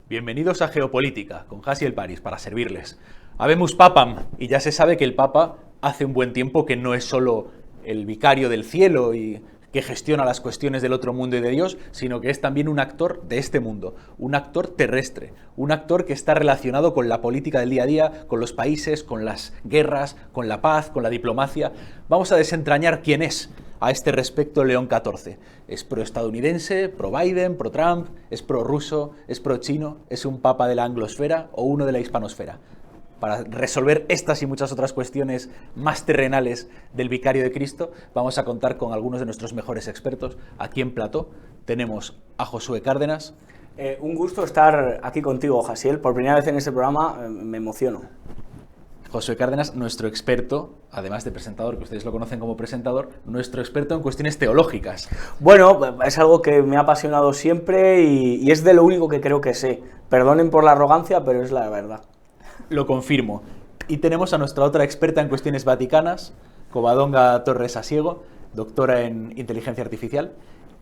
Bienvenidos a Geopolítica, con Hasiel Paris, para servirles. Habemus Papam, y ya se sabe que el Papa hace un buen tiempo que no es solo el vicario del cielo y que gestiona las cuestiones del otro mundo y de Dios, sino que es también un actor de este mundo, un actor terrestre, un actor que está relacionado con la política del día a día, con los países, con las guerras, con la paz, con la diplomacia. Vamos a desentrañar quién es a este respecto León XIV. ¿Es pro-estadounidense, pro-Biden, pro-Trump? ¿Es pro-ruso? ¿Es pro-chino? ¿Es un papa de la anglosfera o uno de la hispanosfera? Para resolver estas y muchas otras cuestiones más terrenales del Vicario de Cristo, vamos a contar con algunos de nuestros mejores expertos. Aquí en plató tenemos a Josué Cárdenas. Un gusto estar aquí contigo, Hasiel. Por primera vez en este programa me emociono. Josué Cárdenas, nuestro experto, además de presentador, que ustedes lo conocen como presentador, nuestro experto en cuestiones teológicas. Bueno, es algo que me ha apasionado siempre y es de lo único que creo que sé. Perdonen por la arrogancia, pero es la verdad. Lo confirmo. Y tenemos a nuestra otra experta en cuestiones vaticanas, Covadonga Torres Asiego, doctora en inteligencia artificial,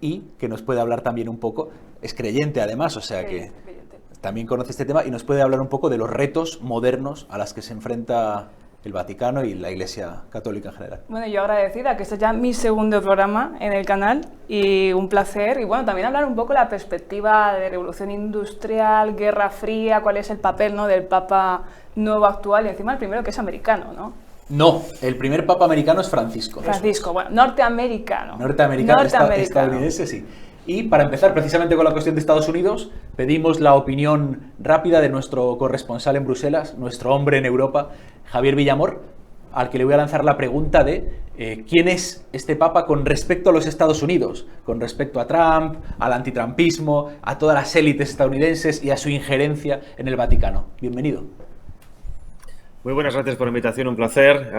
y que nos puede hablar también un poco, es creyente además, o sea que también conoce este tema y nos puede hablar un poco de los retos modernos a los que se enfrenta el Vaticano y la Iglesia Católica en general. Bueno, yo agradecida, que este es ya mi segundo programa en el canal y un placer. Y bueno, también hablar un poco de la perspectiva de revolución industrial, guerra fría, cuál es el papel, ¿no?, del Papa nuevo actual y encima el primero que es americano, ¿no? No, el primer Papa americano es Francisco. Francisco, bueno, norteamericano. Norteamericano, estadounidense, sí. Y para empezar precisamente con la cuestión de Estados Unidos, pedimos la opinión rápida de nuestro corresponsal en Bruselas, nuestro hombre en Europa, Javier Villamor, al que le voy a lanzar la pregunta de quién es este Papa con respecto a los Estados Unidos, con respecto a Trump, al antitrampismo, a todas las élites estadounidenses y a su injerencia en el Vaticano. Bienvenido. Muy buenas, gracias por la invitación, un placer.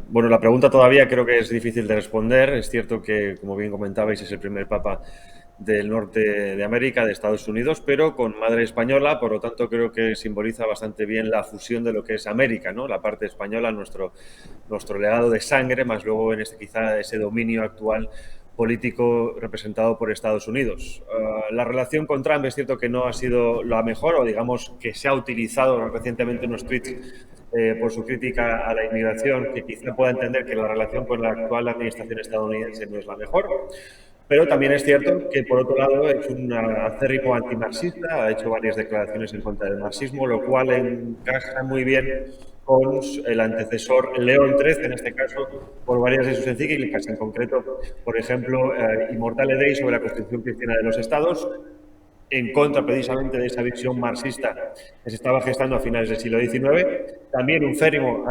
Bueno, la pregunta todavía creo que es difícil de responder. Es cierto que, como bien comentabais, es el primer Papa del norte de América, de Estados Unidos, pero con madre española, por lo tanto creo que simboliza bastante bien la fusión de lo que es América, ¿no? La parte española, nuestro legado de sangre, más luego en quizá ese dominio actual político representado por Estados Unidos. La relación con Trump es cierto que no ha sido la mejor, o digamos que se ha utilizado recientemente unos tweets por su crítica a la inmigración, que quizá pueda entender que la relación con la actual administración estadounidense no es la mejor. Pero también es cierto que, por otro lado, es un acérrimo antimarxista, ha hecho varias declaraciones en contra del marxismo, lo cual encaja muy bien con el antecesor León XIII, en este caso, por varias de sus encíclicas, en concreto, por ejemplo, Immortale Dei, sobre la Constitución Cristiana de los Estados, en contra precisamente de esa visión marxista que se estaba gestando a finales del siglo XIX. También un férrimo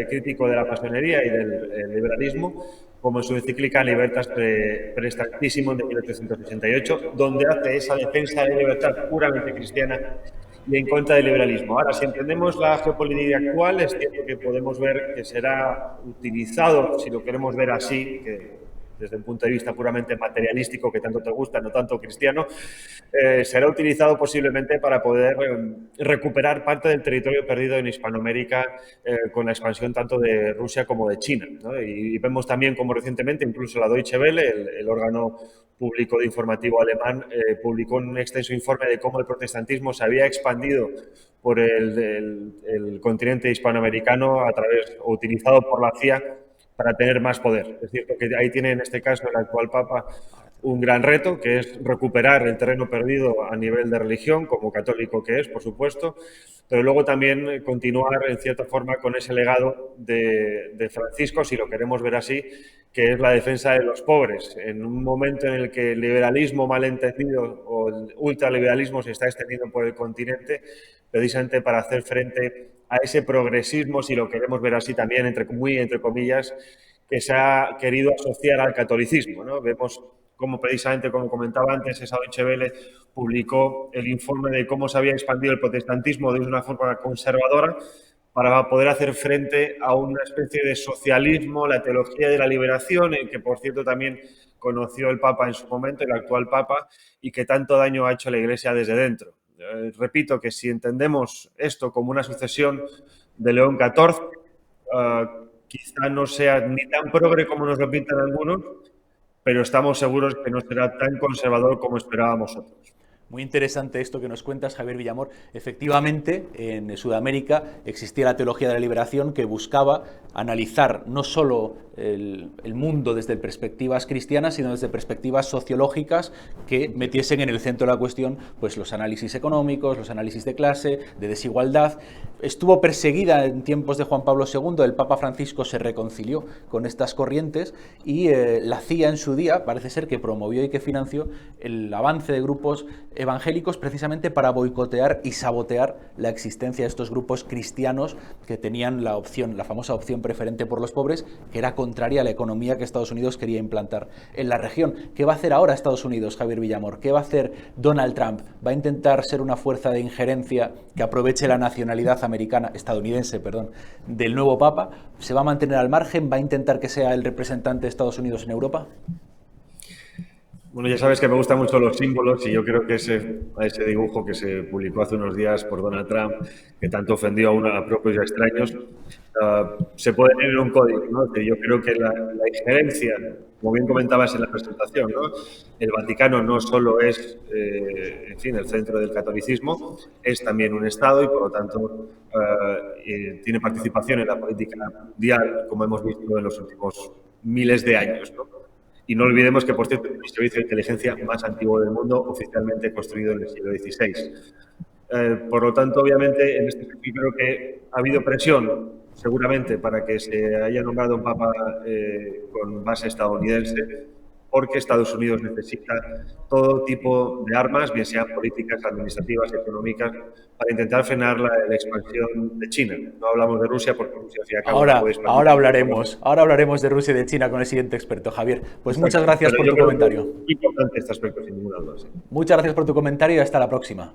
crítico de la masonería y del liberalismo, como en su encíclica Libertas Praestantissimum de 1868, donde hace esa defensa de libertad puramente cristiana y en contra del liberalismo. Ahora, si entendemos la geopolítica actual, es cierto que podemos ver que será utilizado, si lo queremos ver así, que desde un punto de vista puramente materialístico, que tanto te gusta, no tanto cristiano, será utilizado posiblemente para poder recuperar parte del territorio perdido en Hispanoamérica con la expansión tanto de Rusia como de China, ¿no? Y vemos también como recientemente incluso la Deutsche Welle, el órgano público de informativo alemán, publicó un extenso informe de cómo el protestantismo se había expandido por el continente hispanoamericano a través, o utilizado por la CIA, para tener más poder. Es cierto que ahí tiene en este caso el actual Papa un gran reto, que es recuperar el terreno perdido a nivel de religión, como católico que es, por supuesto, pero luego también continuar en cierta forma con ese legado de Francisco, si lo queremos ver así, que es la defensa de los pobres. En un momento en el que el liberalismo malentendido o el ultraliberalismo se está extendiendo por el continente, precisamente para hacer frente a ese progresismo, si lo queremos ver así también, entre comillas, que se ha querido asociar al catolicismo, ¿no? Vemos cómo precisamente, como comentaba antes, esa Deutsche Welle publicó el informe de cómo se había expandido el protestantismo de una forma conservadora para poder hacer frente a una especie de socialismo, la teología de la liberación, en que, por cierto, también conoció el Papa en su momento, el actual Papa, y que tanto daño ha hecho a la Iglesia desde dentro. Repito que si entendemos esto como una sucesión de León XIV, quizá no sea ni tan progre como nos lo pintan algunos, pero estamos seguros que no será tan conservador como esperábamos nosotros. Muy interesante esto que nos cuentas, Javier Villamor. Efectivamente, en Sudamérica existía la teología de la liberación que buscaba analizar no solo el mundo desde perspectivas cristianas, sino desde perspectivas sociológicas que metiesen en el centro de la cuestión pues, los análisis económicos, los análisis de clase, de desigualdad. Estuvo perseguida en tiempos de Juan Pablo II, el Papa Francisco se reconcilió con estas corrientes y la CIA en su día parece ser que promovió y que financió el avance de grupos evangélicos precisamente para boicotear y sabotear la existencia de estos grupos cristianos que tenían la opción, la famosa opción preferente por los pobres, que era contraria a la economía que Estados Unidos quería implantar en la región. ¿Qué va a hacer ahora Estados Unidos, Javier Villamor? ¿Qué va a hacer Donald Trump? ¿Va a intentar ser una fuerza de injerencia que aproveche la nacionalidad estadounidense, del nuevo Papa? ¿Se va a mantener al margen? ¿Va a intentar que sea el representante de Estados Unidos en Europa? Bueno, ya sabes que me gustan mucho los símbolos y yo creo que ese dibujo que se publicó hace unos días por Donald Trump, que tanto ofendió a propios y a extraños, se puede tener un código, ¿no? Que yo creo que la injerencia, como bien comentabas en la presentación, ¿no? El Vaticano no solo es, el centro del catolicismo, es también un Estado y, por lo tanto, tiene participación en la política mundial, como hemos visto en los últimos miles de años, ¿no? Y no olvidemos que, por cierto, es el servicio de inteligencia más antiguo del mundo, oficialmente construido en el siglo XVI. Por lo tanto, obviamente, en este sentido creo que ha habido presión, seguramente, para que se haya nombrado un papa con base estadounidense, porque Estados Unidos necesita todo tipo de armas, bien sean políticas, administrativas, económicas, para intentar frenar la expansión de China. No hablamos de Rusia porque Rusia, al fin y al cabo, ahora hablaremos de Rusia y de China con el siguiente experto, Javier. Pues muchas gracias por tu comentario. Es importante este aspecto, sin ninguna duda. Sí. Muchas gracias por tu comentario y hasta la próxima.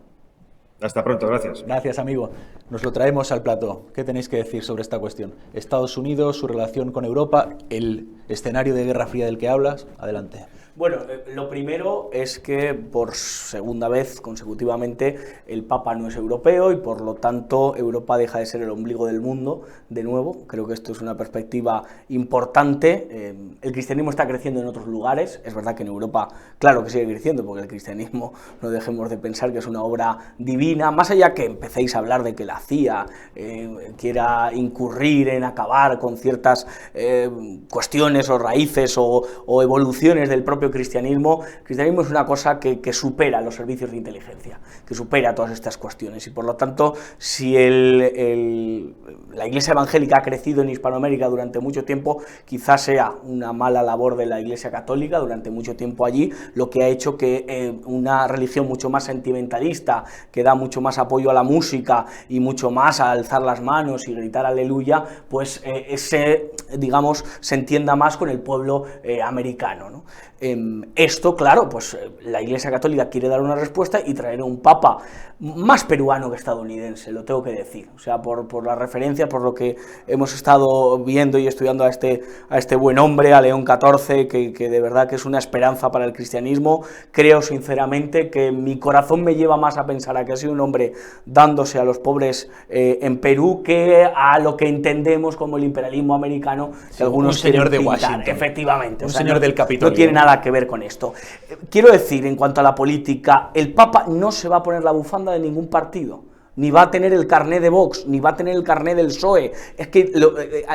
Hasta pronto, gracias. Gracias, amigo. Nos lo traemos al plató. ¿Qué tenéis que decir sobre esta cuestión? Estados Unidos, su relación con Europa, el escenario de Guerra Fría del que hablas. Adelante. Bueno, lo primero es que por segunda vez consecutivamente el Papa no es europeo y por lo tanto Europa deja de ser el ombligo del mundo de nuevo. Creo que esto es una perspectiva importante. El cristianismo está creciendo en otros lugares. Es verdad que en Europa, claro que sigue creciendo, porque el cristianismo, no dejemos de pensar que es una obra divina. Más allá que empecéis a hablar de que la CIA quiera incurrir en acabar con ciertas cuestiones o raíces o evoluciones del propio cristianismo. El cristianismo es una cosa que supera los servicios de inteligencia, que supera todas estas cuestiones y por lo tanto si la Iglesia evangélica ha crecido en Hispanoamérica durante mucho tiempo, quizás sea una mala labor de la Iglesia católica durante mucho tiempo allí, lo que ha hecho que una religión mucho más sentimentalista, que da mucho más apoyo a la música y mucho más a alzar las manos y gritar aleluya, pues se entienda más con el pueblo americano, ¿no? Esto, claro, pues la Iglesia Católica quiere dar una respuesta y traer un papa más peruano que estadounidense, lo tengo que decir, o sea, por la referencia, por lo que hemos estado viendo y estudiando a este buen hombre, a León XIV, que de verdad que es una esperanza para el cristianismo. Creo sinceramente que mi corazón me lleva más a pensar a que ha sido un hombre dándose a los pobres en Perú que a lo que entendemos como el imperialismo americano, que sí, algunos un señor de pintar, Washington, efectivamente, un señor del Capitolio. No tiene nada que ver con esto. Quiero decir, en cuanto a la política, el Papa no se va a poner la bufanda de ningún partido, ni va a tener el carné de Vox, ni va a tener el carné del PSOE. Es que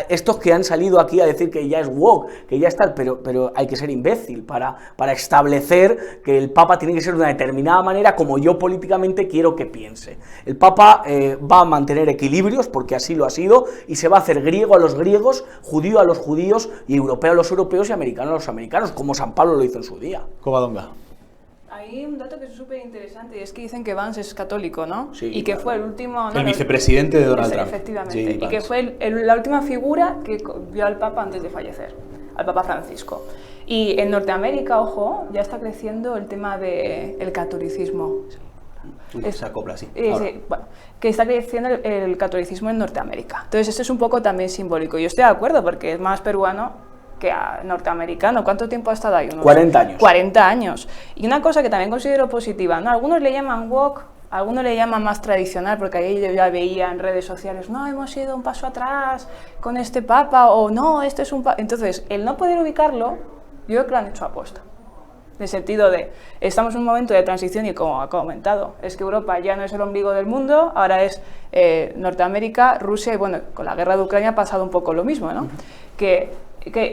estos que han salido aquí a decir que ya es woke, que ya está, pero hay que ser imbécil para establecer que el Papa tiene que ser de una determinada manera como yo políticamente quiero que piense. El Papa va a mantener equilibrios, porque así lo ha sido, y se va a hacer griego a los griegos, judío a los judíos, y europeo a los europeos y americano a los americanos, como San Pablo lo hizo en su día. Covadonga. Hay un dato que es súper interesante y es que dicen que Vance es católico, ¿no? Sí, y que claro. fue el último... El vicepresidente de Donald Trump. Efectivamente. J.D. Y Vance. que fue la última figura que vio al Papa antes de fallecer, al Papa Francisco. Y en Norteamérica, ojo, ya está creciendo el tema del catolicismo. Se acopla así. Sí, bueno, que está creciendo el catolicismo en Norteamérica. Entonces esto es un poco también simbólico. Yo estoy de acuerdo porque es más peruano que norteamericano. ¿Cuánto tiempo ha estado ahí? 40 años. 40 años. Y una cosa que también considero positiva, ¿no? Algunos le llaman woke, algunos le llaman más tradicional, porque ahí yo ya veía en redes sociales, no, hemos ido un paso atrás con este papa, o no, este es un papa. Entonces, el no poder ubicarlo, yo creo que lo han hecho aposta. En el sentido de, estamos en un momento de transición y como ha comentado, es que Europa ya no es el ombligo del mundo, ahora es Norteamérica, Rusia y bueno, con la guerra de Ucrania ha pasado un poco lo mismo, ¿no? Que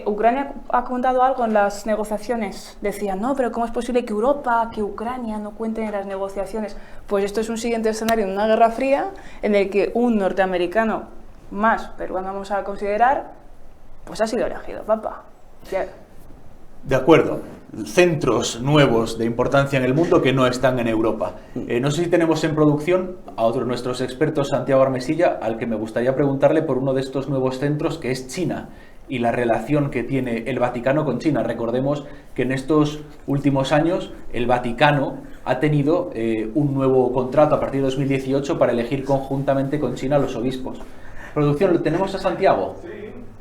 Ucrania ha contado algo en las negociaciones. Decían, no, pero ¿cómo es posible que Europa, que Ucrania no cuenten en las negociaciones? Pues esto es un siguiente escenario de una guerra fría en el que un norteamericano más, pero vamos a considerar, pues ha sido elegido, papa. Ya. De acuerdo. Centros nuevos de importancia en el mundo que no están en Europa. No sé si tenemos en producción a otro de nuestros expertos, Santiago Armesilla, al que me gustaría preguntarle por uno de estos nuevos centros, que es China, y la relación que tiene el Vaticano con China. Recordemos que en estos últimos años el Vaticano ha tenido un nuevo contrato a partir de 2018 para elegir conjuntamente con China a los obispos. Producción, ¿lo tenemos a Santiago?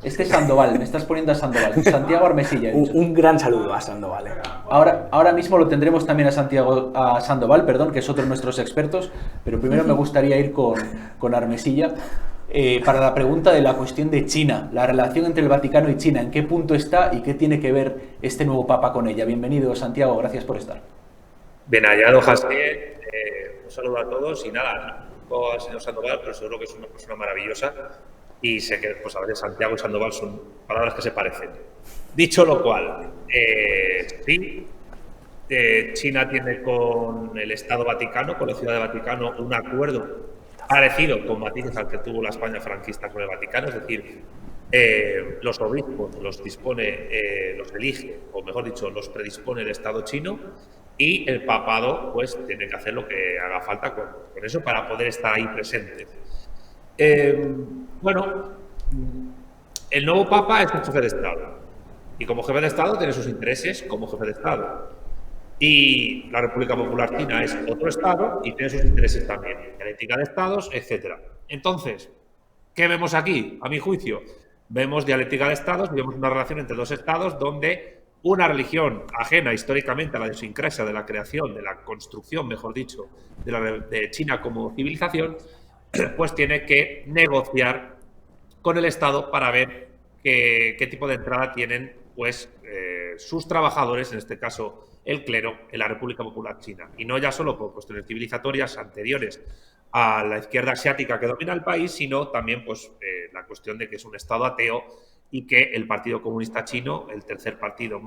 Este es Sandoval, me estás poniendo a Sandoval. Santiago Armesilla. Un gran saludo a Sandoval. Ahora mismo lo tendremos también a Sandoval, perdón, que es otro de nuestros expertos, pero primero me gustaría ir con Armesilla para la pregunta de la cuestión de China, la relación entre el Vaticano y China, ¿en qué punto está y qué tiene que ver este nuevo Papa con ella? Bienvenido, Santiago, gracias por estar. Bien hallado, Javier. Un saludo a todos y nada, no al señor Sandoval, pero seguro que es una persona maravillosa. Y sé que pues, a veces Santiago y Sandoval son palabras que se parecen. Dicho lo cual, sí, China tiene con el Estado Vaticano, con la Ciudad de Vaticano, un acuerdo parecido con matices al que tuvo la España franquista con el Vaticano, es decir, los obispos los dispone, los elige, o mejor dicho, los predispone el Estado chino y el papado pues tiene que hacer lo que haga falta con eso para poder estar ahí presente. Bueno, el nuevo Papa es un jefe de Estado y como jefe de Estado tiene sus intereses como jefe de Estado y la República Popular China es otro Estado y tiene sus intereses también, dialéctica de Estados, etc. Entonces, ¿qué vemos aquí? A mi juicio, vemos dialéctica de Estados, vemos una relación entre dos Estados donde una religión ajena históricamente a la idiosincrasia de la creación, de la construcción, mejor dicho, de China como civilización, pues tiene que negociar con el Estado para ver qué tipo de entrada tienen pues, sus trabajadores, en este caso el clero, en la República Popular China. Y no ya solo por cuestiones civilizatorias anteriores a la izquierda asiática que domina el país, sino también pues, la cuestión de que es un Estado ateo y que el Partido Comunista Chino, el tercer partido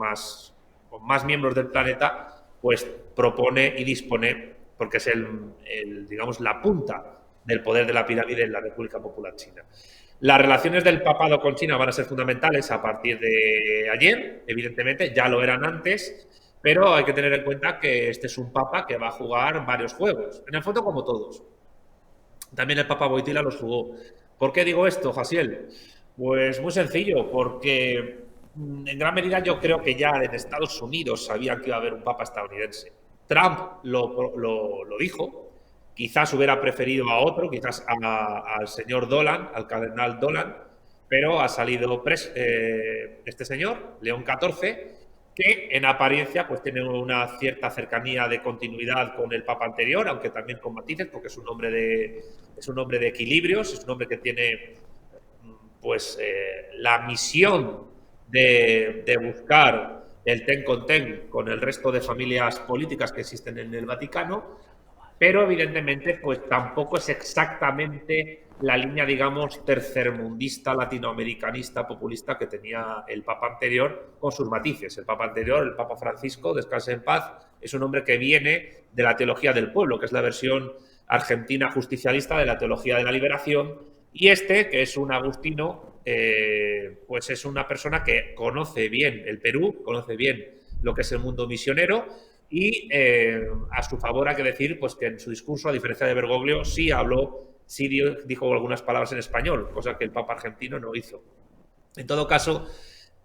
con más miembros del planeta, pues propone y dispone, porque es digamos, la punta del poder de la pirámide en la República Popular China. Las relaciones del papado con China van a ser fundamentales a partir de ayer, evidentemente, ya lo eran antes, pero hay que tener en cuenta que este es un papa que va a jugar varios juegos, en el fondo como todos. También el papa Wojtyla los jugó. ¿Por qué digo esto, Jasiel? Pues muy sencillo, porque en gran medida yo creo que ya en Estados Unidos sabían que iba a haber un papa estadounidense. Trump lo dijo. Quizás hubiera preferido a otro, quizás al señor Dolan, al cardenal Dolan, pero ha salido este señor, León XIV, que en apariencia pues tiene una cierta cercanía de continuidad con el papa anterior, aunque también con matices, porque es un hombre de equilibrios, es un hombre que tiene pues la misión de buscar el ten con ten con el resto de familias políticas que existen en el Vaticano, pero evidentemente pues tampoco es exactamente la línea, digamos, tercermundista, latinoamericanista, populista que tenía el Papa anterior con sus matices. El Papa anterior, el Papa Francisco, descanse en paz, es un hombre que viene de la teología del pueblo, que es la versión argentina justicialista de la teología de la liberación, y este, que es un agustino, pues es una persona que conoce bien el Perú, conoce bien lo que es el mundo misionero. Y a su favor hay que decir pues, que en su discurso, a diferencia de Bergoglio, sí dijo algunas palabras en español, cosa que el Papa argentino no hizo. En todo caso,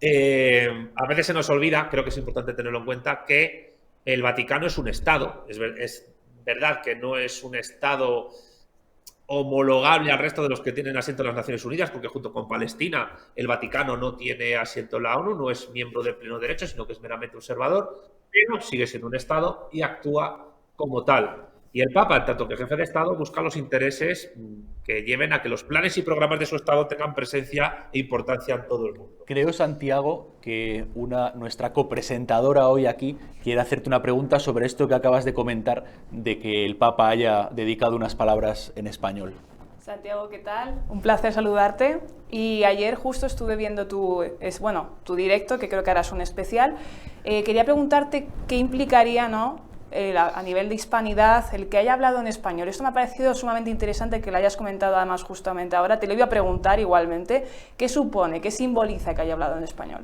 a veces se nos olvida, creo que es importante tenerlo en cuenta, que el Vaticano es un Estado. Es verdad que no es un Estado homologable al resto de los que tienen asiento en las Naciones Unidas, porque junto con Palestina el Vaticano no tiene asiento en la ONU, no es miembro de pleno derecho, sino que es meramente observador, pero sigue siendo un Estado y actúa como tal. Y el Papa, en tanto que jefe de Estado, busca los intereses que lleven a que los planes y programas de su Estado tengan presencia e importancia en todo el mundo. Creo, Santiago, que nuestra copresentadora hoy aquí quiere hacerte una pregunta sobre esto que acabas de comentar, de que el Papa haya dedicado unas palabras en español. Santiago, ¿qué tal? Un placer saludarte. Y ayer justo estuve viendo tu directo, que creo que harás un especial. Quería preguntarte qué implicaría, ¿no?, a nivel de hispanidad, el que haya hablado en español. Esto me ha parecido sumamente interesante que lo hayas comentado además justamente ahora. Te lo iba a preguntar igualmente. ¿Qué supone, qué simboliza que haya hablado en español?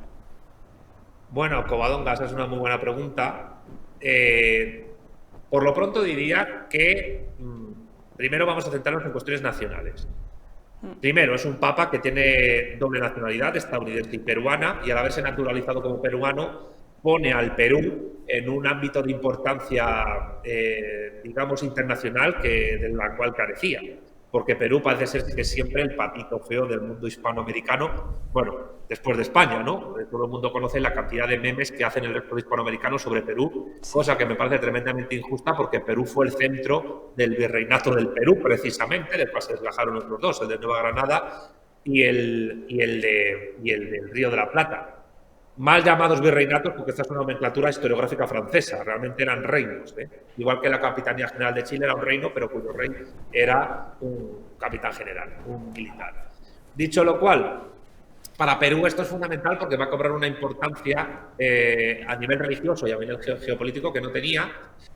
Bueno, Covadonga, esa es una muy buena pregunta. Por lo pronto diría que primero vamos a centrarnos en cuestiones nacionales. Primero, es un papa que tiene doble nacionalidad, estadounidense y peruana, y al haberse naturalizado como peruano, pone al Perú en un ámbito de importancia, digamos, internacional de la cual carecía. Porque Perú parece ser que es siempre el patito feo del mundo hispanoamericano, bueno, después de España, ¿no? Todo el mundo conoce la cantidad de memes que hacen el resto hispanoamericano sobre Perú, cosa que me parece tremendamente injusta porque Perú fue el centro del virreinato del Perú, precisamente, del cual se desgajaron otros dos, el de Nueva Granada y el del Río de la Plata. Mal llamados virreinatos porque esta es una nomenclatura historiográfica francesa, realmente eran reinos, ¿eh? Igual que la Capitanía General de Chile era un reino, pero cuyo rey era un capitán general, un militar. Dicho lo cual, para Perú esto es fundamental porque va a cobrar una importancia a nivel religioso y a nivel geopolítico que no tenía,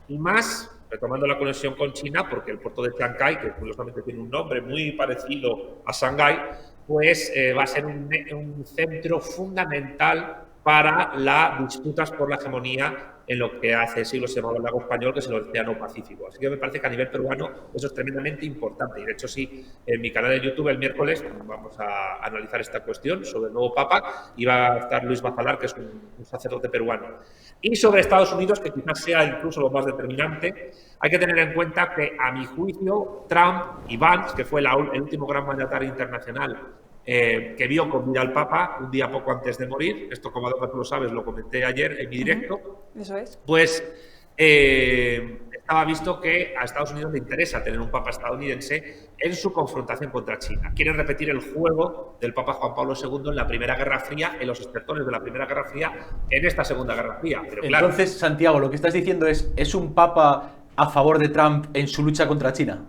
y más, retomando la conexión con China, porque el puerto de Chancay, que curiosamente tiene un nombre muy parecido a Shanghái, pues va a ser un centro fundamental para las disputas por la hegemonía en lo que hace siglos se llamaba el lago español, que es el Océano Pacífico. Así que me parece que a nivel peruano eso es tremendamente importante. Y de hecho, sí, en mi canal de YouTube el miércoles vamos a analizar esta cuestión sobre el nuevo Papa y va a estar Luis Bazalar, que es un sacerdote peruano. Y sobre Estados Unidos, que quizás sea incluso lo más determinante, hay que tener en cuenta que, a mi juicio, Trump y Vance, que fue el último gran mandatario internacional que vio con vida al Papa un día poco antes de morir, esto como tú lo sabes, lo comenté ayer en mi directo, Eso es. pues estaba visto que a Estados Unidos le interesa tener un Papa estadounidense en su confrontación contra China. Quieren repetir el juego del Papa Juan Pablo II en la Primera Guerra Fría, en los estertores de la Primera Guerra Fría, en esta Segunda Guerra Fría. Pero claro, entonces, Santiago, lo que estás diciendo ¿es un Papa a favor de Trump en su lucha contra China?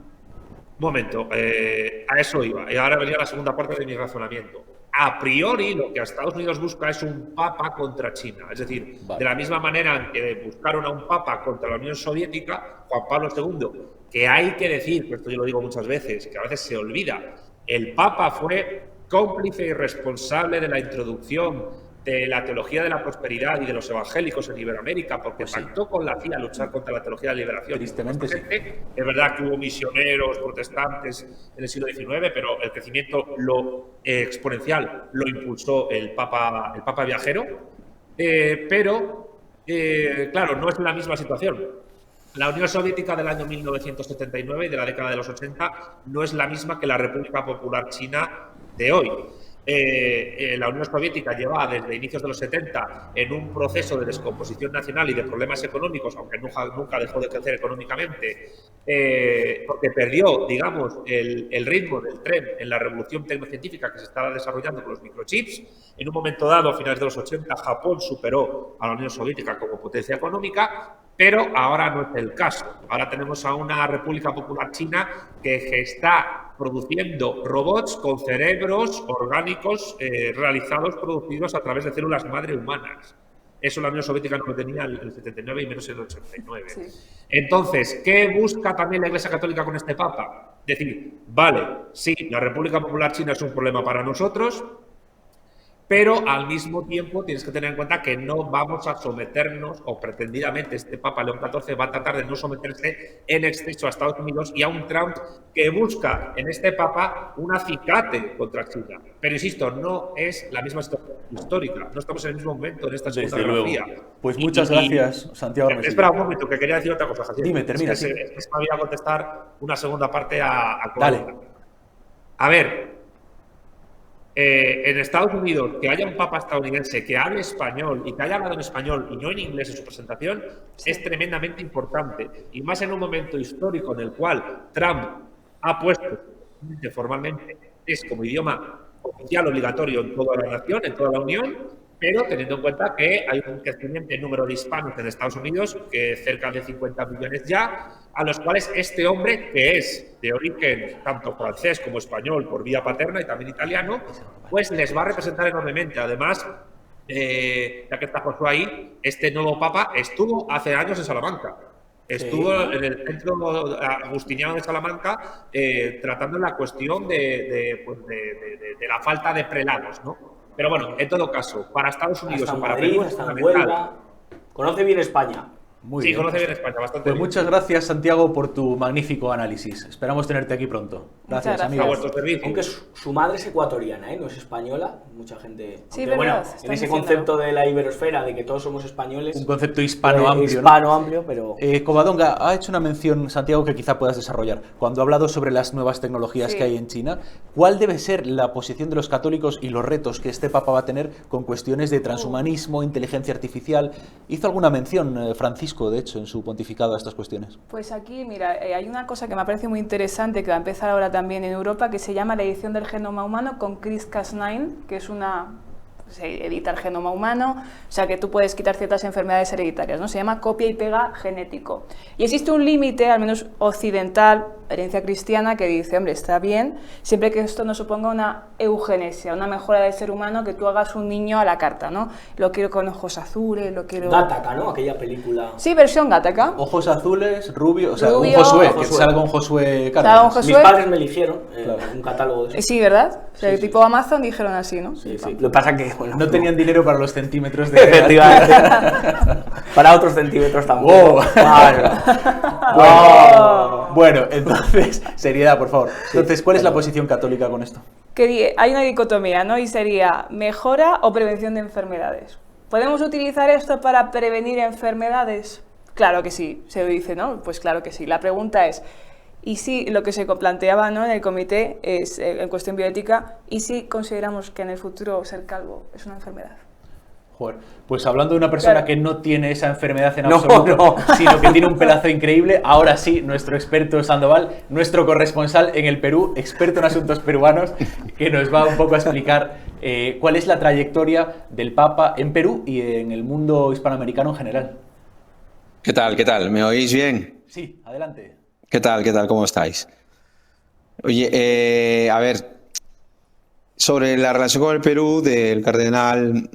Un momento, a eso iba. Y ahora venía la segunda parte de mi razonamiento. A priori, lo que a Estados Unidos busca es un papa contra China. Es decir, de la misma manera en que buscaron a un papa contra la Unión Soviética, Juan Pablo II, que hay que decir, que esto yo lo digo muchas veces, que a veces se olvida, el papa fue cómplice y responsable de la introducción de la teología de la prosperidad y de los evangélicos en Iberoamérica, porque pactó con la CIA a luchar contra la teología de la liberación. Tristemente sí. Es verdad que hubo misioneros protestantes en el siglo XIX, pero el crecimiento exponencial lo impulsó el Papa viajero. Claro, no es la misma situación. La Unión Soviética del año 1979 y de la década de los 80 no es la misma que la República Popular China de hoy. La Unión Soviética lleva desde inicios de los 70 en un proceso de descomposición nacional y de problemas económicos, aunque nunca dejó de crecer económicamente, porque perdió, digamos, el ritmo del tren en la revolución tecnocientífica que se estaba desarrollando con los microchips. En un momento dado, a finales de los 80, Japón superó a la Unión Soviética como potencia económica, pero ahora no es el caso. Ahora tenemos a una República Popular China que está produciendo robots con cerebros orgánicos producidos a través de células madre humanas. Eso la Unión Soviética no lo tenía en el 79 y menos en el 89. Sí. Entonces, ¿qué busca también la Iglesia Católica con este Papa? Decir, vale, sí, la República Popular China es un problema para nosotros, pero al mismo tiempo tienes que tener en cuenta que no vamos a someternos, o pretendidamente este Papa León XIV va a tratar de no someterse en exceso a Estados Unidos y a un Trump que busca en este Papa un acicate contra China. Pero insisto, no es la misma histórica, no estamos en el mismo momento en esta Segunda Guerra Fría. Pues muchas gracias, Santiago. Espera un momento, que quería decir otra cosa, Jaciel. Dime, termina. Es que me voy a contestar una segunda parte a Dale. A ver, en Estados Unidos, que haya un papa estadounidense que hable español y que haya hablado en español y no en inglés en su presentación, es tremendamente importante. Y más en un momento histórico en el cual Trump ha puesto formalmente es como idioma oficial obligatorio en toda la nación, en toda la Unión, pero teniendo en cuenta que hay un creciente número de hispanos en Estados Unidos, que cerca de 50 millones ya, a los cuales este hombre, que es de origen tanto francés como español por vía paterna y también italiano, pues les va a representar enormemente. Además, ya que está Josué ahí, este nuevo papa estuvo hace años en Salamanca. Estuvo en el centro agustiniano de Salamanca tratando la cuestión de la falta de prelados, ¿no? Pero bueno, en todo caso, para Estados Unidos hasta o para Madrid, Perú es hasta fundamental. Huelva. Conoce bien España. Muy Sí, bien. conoce bien España, bastante Pues bien. muchas gracias, Santiago, por tu magnífico análisis. Esperamos tenerte aquí pronto. Gracias, Muchas amigo. A vuestro servicio. Aunque su madre es ecuatoriana, ¿eh? No es española. Mucha gente. Sí, aunque, verdad, bueno, están en ese diciéndolo. concepto de la iberosfera, de que todos somos españoles. Un concepto hispano amplio, ¿no? Hispano amplio, pero. Covadonga ha hecho una mención, Santiago, que quizá puedas desarrollar. Cuando ha hablado sobre las nuevas tecnologías Sí. que hay en China, ¿cuál debe ser la posición de los católicos y los retos que este papa va a tener con cuestiones de transhumanismo, inteligencia artificial? Hizo alguna mención Francisco, de hecho, en su pontificado a estas cuestiones. Pues aquí, mira, hay una cosa que me parece muy interesante que va a empezar ahora también en Europa, que se llama la edición del genoma humano con CRISPR-Cas9, que es se edita el genoma humano, o sea que tú puedes quitar ciertas enfermedades hereditarias, ¿no? Se llama copia y pega genético. Y existe un límite, al menos occidental, herencia cristiana, que dice, hombre, está bien, siempre que esto no suponga una eugenesia, una mejora del ser humano, que tú hagas un niño a la carta, ¿no? Lo quiero con ojos azules, lo quiero... Gattaca, ¿no? Aquella película. Sí, versión Gattaca. Ojos azules, rubio, o sea, Rubio. un Josué, que Josué. salga un Josué Salga un Cárdenas. Josué. Mis padres me eligieron Claro. un catálogo de eso. Sí, ¿verdad? O sea, Sí, tipo Amazon dijeron así, ¿no? Sí, sí. Lo que pasa que, bueno, No tenían dinero para los centímetros de... Efectivamente. Para otros centímetros tampoco. Wow. Claro. Bueno, entonces, seriedad, por favor. Entonces, ¿cuál es la posición católica con esto? Hay una dicotomía, ¿no? Y sería mejora o prevención de enfermedades. ¿Podemos utilizar esto para prevenir enfermedades? Claro que sí, se dice, ¿no? Pues claro que sí. La pregunta es, ¿y si lo que se planteaba, ¿no?, en el comité es, en cuestión bioética, y si consideramos que en el futuro ser calvo es una enfermedad? Joder, pues hablando de una persona Claro. que no tiene esa enfermedad en No, absoluto, no. sino que tiene un pelazo increíble, ahora sí, nuestro experto Sandoval, nuestro corresponsal en el Perú, experto en asuntos peruanos, que nos va un poco a explicar cuál es la trayectoria del Papa en Perú y en el mundo hispanoamericano en general. ¿Qué tal? ¿Qué tal? ¿Me oís bien? Sí, adelante. ¿Qué tal? ¿Qué tal? ¿Cómo estáis? Oye, a ver, sobre la relación con el Perú del cardenal,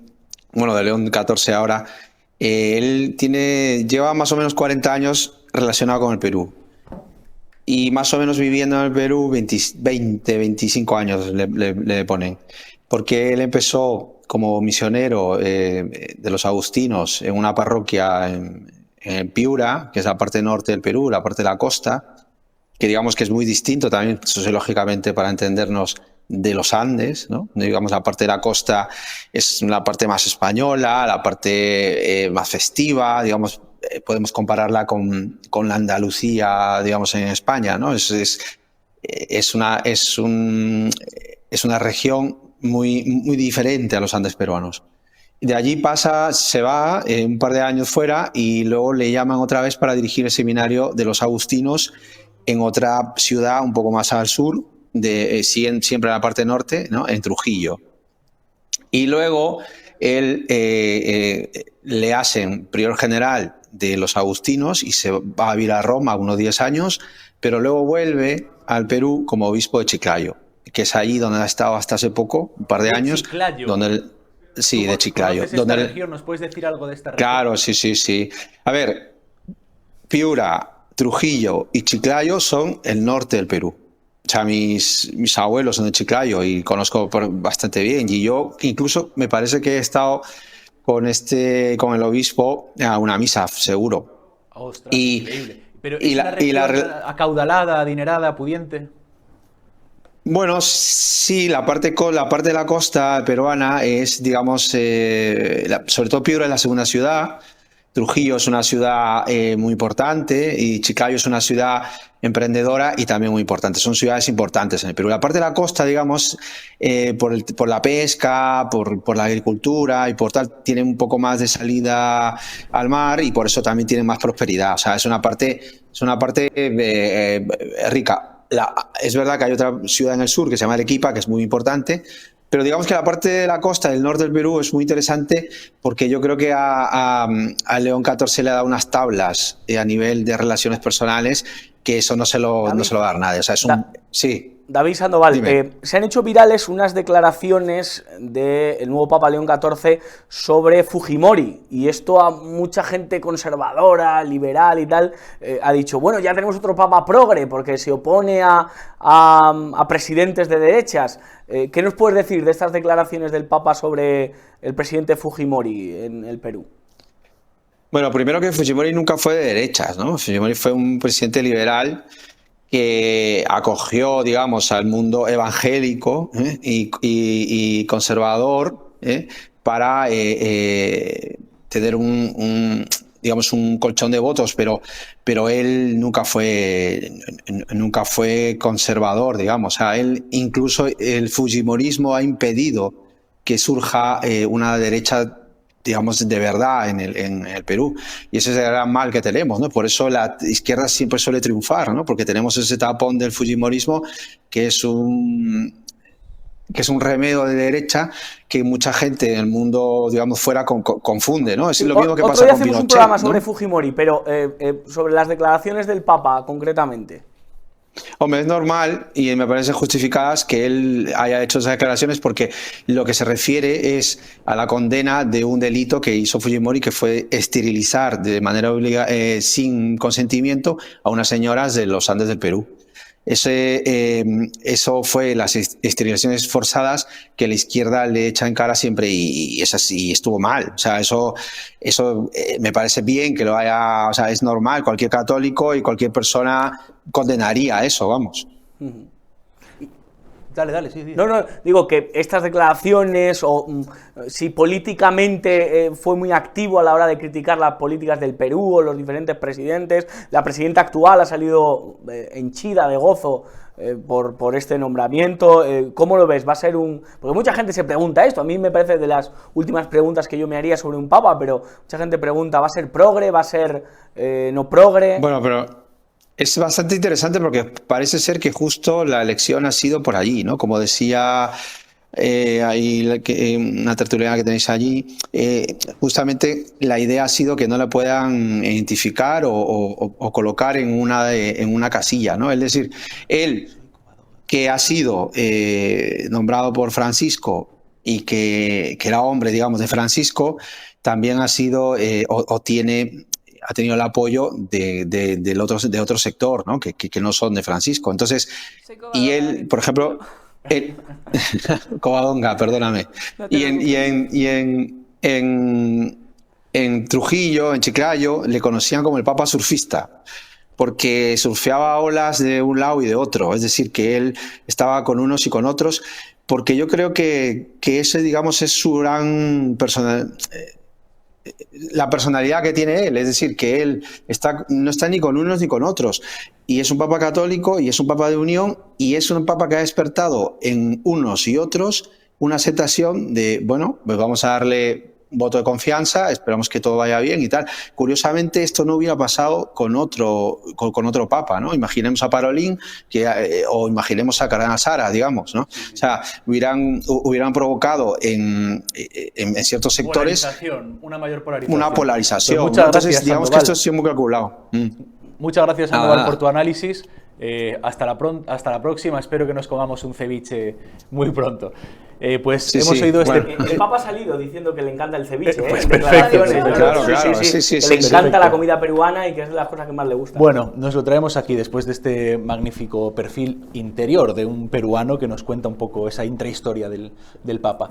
bueno, de León XIV ahora, él lleva más o menos 40 años relacionado con el Perú. Y más o menos viviendo en el Perú 25 años le ponen. Porque él empezó como misionero de los agustinos en una parroquia en Piura, que es la parte norte del Perú, la parte de la costa, que digamos que es muy distinto también sociológicamente para entendernos de los Andes, ¿no? Digamos, la parte de la costa es la parte más española, la parte más festiva, digamos, podemos compararla con la Andalucía, digamos, en España, ¿no? Es una región muy, muy diferente a los Andes peruanos. De allí se va un par de años fuera y luego le llaman otra vez para dirigir el seminario de los agustinos en otra ciudad un poco más al sur, siempre en la parte norte, ¿no?, en Trujillo. Y luego él le hacen prior general de los agustinos y se va a vivir a Roma unos 10 años, pero luego vuelve al Perú como obispo de Chiclayo, que es allí donde ha estado hasta hace poco, un par de años. Chiclayo. Sí, de Chiclayo. ¿Conoces esta región? ¿Nos puedes decir algo de esta región? Claro, sí. A ver, Piura, Trujillo y Chiclayo son el norte del Perú. O sea, mis abuelos son de Chiclayo y conozco bastante bien. Y yo incluso me parece que he estado con el obispo a una misa, seguro. Ostras, increíble. Pero ¿es una y región acaudalada, adinerada, pudiente? Bueno, sí, la parte de la costa peruana es, digamos, sobre todo Piura es la segunda ciudad. Trujillo es una ciudad muy importante y Chiclayo es una ciudad emprendedora y también muy importante. Son ciudades importantes en el Perú. La parte de la costa, digamos, por la pesca, por la agricultura y por tal, tiene un poco más de salida al mar y por eso también tiene más prosperidad. O sea, es una parte rica. Es verdad que hay otra ciudad en el sur que se llama Arequipa, que es muy importante, pero digamos que la parte de la costa del norte del Perú es muy interesante porque yo creo que a León XIV le ha dado unas tablas a nivel de relaciones personales que eso no se lo va a dar nadie. O sea, sí. David Sandoval, se han hecho virales unas declaraciones del nuevo Papa León XIV sobre Fujimori, y esto a mucha gente conservadora, liberal y tal, ha dicho, bueno, ya tenemos otro Papa progre, porque se opone a presidentes de derechas. ¿Qué nos puedes decir de estas declaraciones del Papa sobre el presidente Fujimori en el Perú? Bueno, primero que Fujimori nunca fue de derechas, ¿no? Fujimori fue un presidente liberal que acogió, digamos, al mundo evangélico y conservador para tener digamos, un colchón de votos, pero él nunca fue conservador, digamos. O sea, incluso el fujimorismo ha impedido que surja una derecha, digamos, de verdad en el Perú. Y ese es el gran mal que tenemos, ¿no? Por eso la izquierda siempre suele triunfar, ¿no? Porque tenemos ese tapón del fujimorismo que es un remedio de derecha que mucha gente en el mundo, digamos, fuera confunde, ¿no? Es lo mismo que pasa con Pinochet. Otro día hacemos un programa sobre Fujimori, pero sobre las declaraciones del Papa, concretamente. Hombre, es normal y me parece justificadas que él haya hecho esas declaraciones porque lo que se refiere es a la condena de un delito que hizo Fujimori, que fue esterilizar de manera sin consentimiento a unas señoras de los Andes del Perú. Eso fue las esterilizaciones forzadas que la izquierda le echa en cara siempre y es así, estuvo mal. O sea, eso me parece bien que lo haya, o sea, es normal, cualquier católico y cualquier persona condenaría eso, vamos. Dale, sí. No, digo que estas declaraciones, o si políticamente fue muy activo a la hora de criticar las políticas del Perú o los diferentes presidentes, la presidenta actual ha salido henchida de gozo por este nombramiento. ¿Cómo lo ves? ¿Va a ser porque mucha gente se pregunta esto, a mí me parece de las últimas preguntas que yo me haría sobre un papa, pero mucha gente pregunta, ¿va a ser progre? ¿Va a ser no progre? Bueno, pero es bastante interesante porque parece ser que justo la elección ha sido por allí, ¿no? Como decía ahí una tertuliana que tenéis allí, justamente la idea ha sido que no la puedan identificar o colocar en una casilla, ¿no? Es decir, él, que ha sido nombrado por Francisco y que era hombre, digamos, de Francisco, también ha sido ha tenido el apoyo de otro sector, ¿no? Que no son de Francisco. Entonces, y él, por ejemplo, Covadonga, perdóname. En Trujillo, en Chiclayo, le conocían como el Papa surfista, porque surfeaba olas de un lado y de otro. Es decir, que él estaba con unos y con otros, porque yo creo que ese, digamos, es su gran la personalidad que tiene él, es decir, que él no está ni con unos ni con otros, y es un papa católico y es un papa de unión y es un papa que ha despertado en unos y otros una aceptación de, bueno, pues vamos a darle voto de confianza, esperamos que todo vaya bien y tal. Curiosamente, esto no hubiera pasado con otro papa, ¿no? Imaginemos a Parolín o imaginemos a Cardenal Sara, digamos, ¿no? O sea, hubieran provocado en ciertos sectores una mayor polarización. Una polarización. Pues muchas Entonces, gracias, digamos Sandoval. que esto ha sido muy calculado. Muchas gracias, Sandoval, por tu análisis. Hasta la próxima. Espero que nos comamos un ceviche muy pronto. Pues hemos oído El Papa ha salido diciendo que le encanta el ceviche. Pues perfecto. Claro. Le encanta la comida peruana y que es de las cosas que más le gusta. Bueno, nos lo traemos aquí después de este magnífico perfil interior de un peruano que nos cuenta un poco esa intrahistoria del Papa.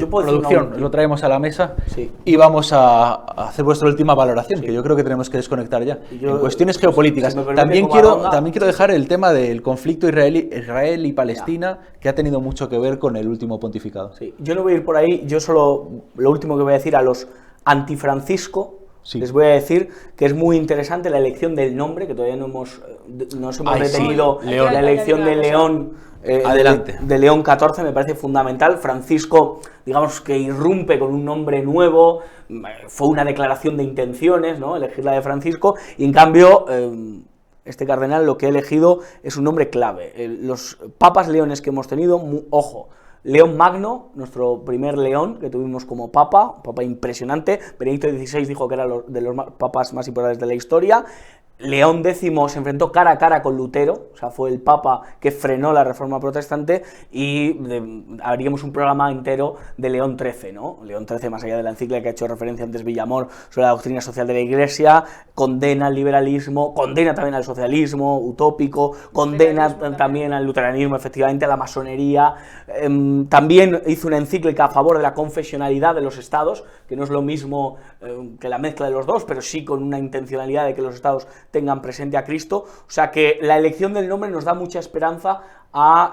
Producción, lo traemos a la mesa y vamos a hacer vuestra última valoración, que yo creo que tenemos que desconectar ya. En cuestiones geopolíticas. También quiero dejar el tema del conflicto Israel y Palestina, que ha tenido mucho que ver con el último pontificado. Sí. Yo no voy a ir por ahí, yo solo lo último que voy a decir a los antifrancisco, Sí. Les voy a decir que es muy interesante la elección del nombre, que todavía no nos hemos detenido. Sí, León. La elección de León. Adelante. De León XIV me parece fundamental. Francisco, digamos que irrumpe con un nombre nuevo, fue una declaración de intenciones, ¿no?, elegir la de Francisco, y en cambio este cardenal lo que ha elegido es un nombre clave. Los papas leones que hemos tenido, ojo, León Magno, nuestro primer león que tuvimos como papa, un papa impresionante. Benedicto XVI dijo que era de los papas más importantes de la historia. León X se enfrentó cara a cara con Lutero, o sea, fue el papa que frenó la reforma protestante, y haríamos un programa entero de León XIII, ¿no? León XIII, más allá de la encíclica que ha hecho referencia antes Villamor sobre la doctrina social de la Iglesia, condena al liberalismo, condena también al socialismo utópico, condena también al luteranismo, efectivamente, a la masonería, también hizo una encíclica a favor de la confesionalidad de los estados, que no es lo mismo que la mezcla de los dos, pero sí con una intencionalidad de que los estados tengan presente a Cristo. O sea que la elección del nombre nos da mucha esperanza a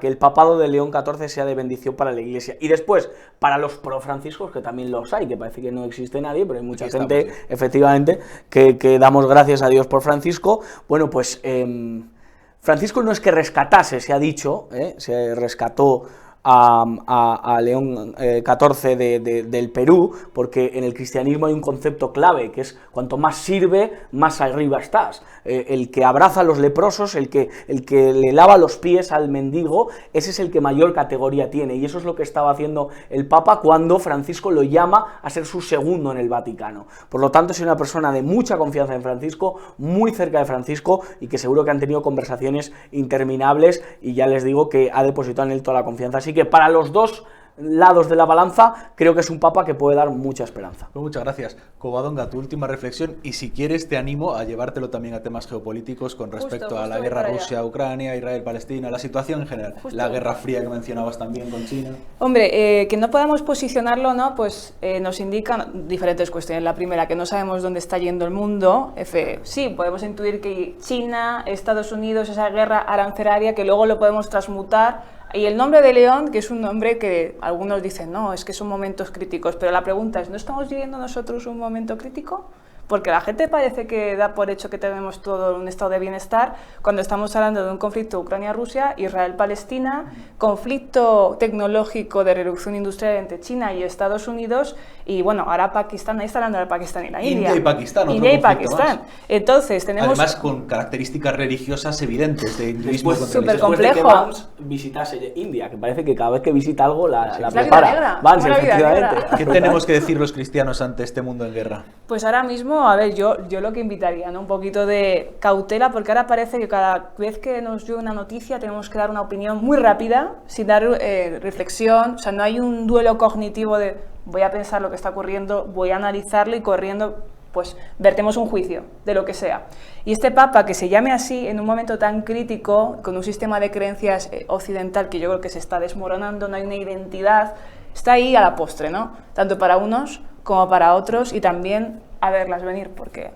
que el papado de León XIV sea de bendición para la Iglesia. Y después, para los profranciscos, que también los hay, que parece que no existe nadie, pero hay mucha gente, efectivamente, que damos gracias a Dios por Francisco. Bueno, pues Francisco no es que rescatase, se ha dicho, se rescató a León XIV del Perú, porque en el cristianismo hay un concepto clave, que es cuanto más sirve, más arriba estás. El que abraza a los leprosos, el que le lava los pies al mendigo, ese es el que mayor categoría tiene, y eso es lo que estaba haciendo el Papa cuando Francisco lo llama a ser su segundo en el Vaticano. Por lo tanto, es una persona de mucha confianza en Francisco, muy cerca de Francisco, y que seguro que han tenido conversaciones interminables, y ya les digo que ha depositado en él toda la confianza. Así que para los dos lados de la balanza, creo que es un papa que puede dar mucha esperanza. Pues muchas gracias. Covadonga, tu última reflexión, y si quieres te animo a llevártelo también a temas geopolíticos con respecto a la guerra Rusia-Ucrania, Israel-Palestina, la situación en general, la Guerra Fría que mencionabas también con China. Hombre, que no podamos posicionarlo, ¿no?, pues nos indican diferentes cuestiones. La primera, que no sabemos dónde está yendo el mundo. Sí, podemos intuir que China, Estados Unidos, esa guerra arancelaria, que luego lo podemos transmutar. Y el nombre de León, que es un nombre que algunos dicen, no, es que son momentos críticos, pero la pregunta es, ¿no estamos viviendo nosotros un momento crítico? Porque la gente parece que da por hecho que tenemos todo un estado de bienestar cuando estamos hablando de un conflicto Ucrania-Rusia, Israel-Palestina, conflicto tecnológico de reducción industrial entre China y Estados Unidos, y bueno, ahora Pakistán, ahí está hablando de Pakistán y la India. India y Pakistán, otro India y conflicto Pakistán. más. Entonces tenemos... Además con características religiosas evidentes de hinduismo. Súper Después de que complejo. Vance visitase India, que parece que cada vez que visita algo la vida prepara. negra, Vance, una vida efectivamente. negra. ¿Qué tenemos que decir los cristianos ante este mundo en guerra? Pues ahora mismo, a ver, yo lo que invitaría, ¿no?, un poquito de cautela, porque ahora parece que cada vez que nos llega una noticia tenemos que dar una opinión muy rápida, sin dar reflexión. O sea, no hay un duelo cognitivo de voy a pensar lo que está ocurriendo, voy a analizarlo, y corriendo pues vertemos un juicio de lo que sea. Y este Papa, que se llame así en un momento tan crítico, con un sistema de creencias occidental que yo creo que se está desmoronando, no hay una identidad, está ahí a la postre, ¿no?, tanto para unos como para otros, y también a verlas venir, porque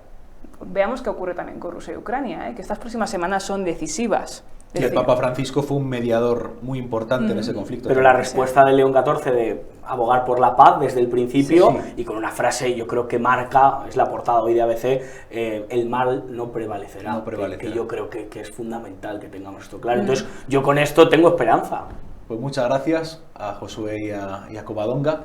veamos qué ocurre también con Rusia y Ucrania, que estas próximas semanas son decisivas. Y el Papa Francisco fue un mediador muy importante en ese conflicto. Pero la respuesta de León XIV de abogar por la paz desde el principio, y con una frase yo creo que marca, es la portada hoy de ABC, el mal no prevalecerá, No prevalecerá. que yo creo que es fundamental que tengamos esto claro. Entonces yo con esto tengo esperanza. Pues muchas gracias a Josué y a Covadonga.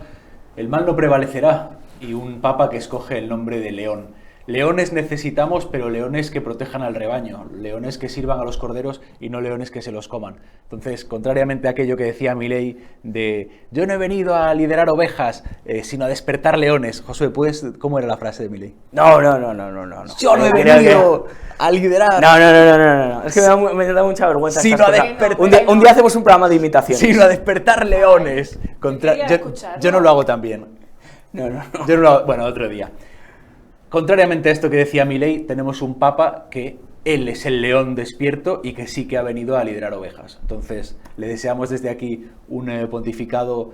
El mal no prevalecerá, y un Papa que escoge el nombre de León. Leones necesitamos, pero leones que protejan al rebaño, leones que sirvan a los corderos y no leones que se los coman. Entonces, contrariamente a aquello que decía Milei de yo no he venido a liderar ovejas, sino a despertar leones. Josué, ¿cómo era la frase de Milei? No. Yo no he venido a liderar. No. Es que me da mucha vergüenza. Sino a despertar. Un día hacemos un programa de imitaciones. Sino a despertar leones. Yo no lo hago tan bien. No. Yo no lo hago, bueno, otro día. Contrariamente a esto que decía Milei, tenemos un Papa que él es el león despierto y que sí que ha venido a liderar ovejas. Entonces, le deseamos desde aquí un pontificado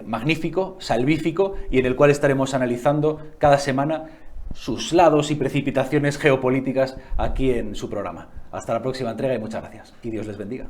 magnífico, salvífico, y en el cual estaremos analizando cada semana sus lados y precipitaciones geopolíticas aquí en su programa. Hasta la próxima entrega y muchas gracias. Y Dios les bendiga.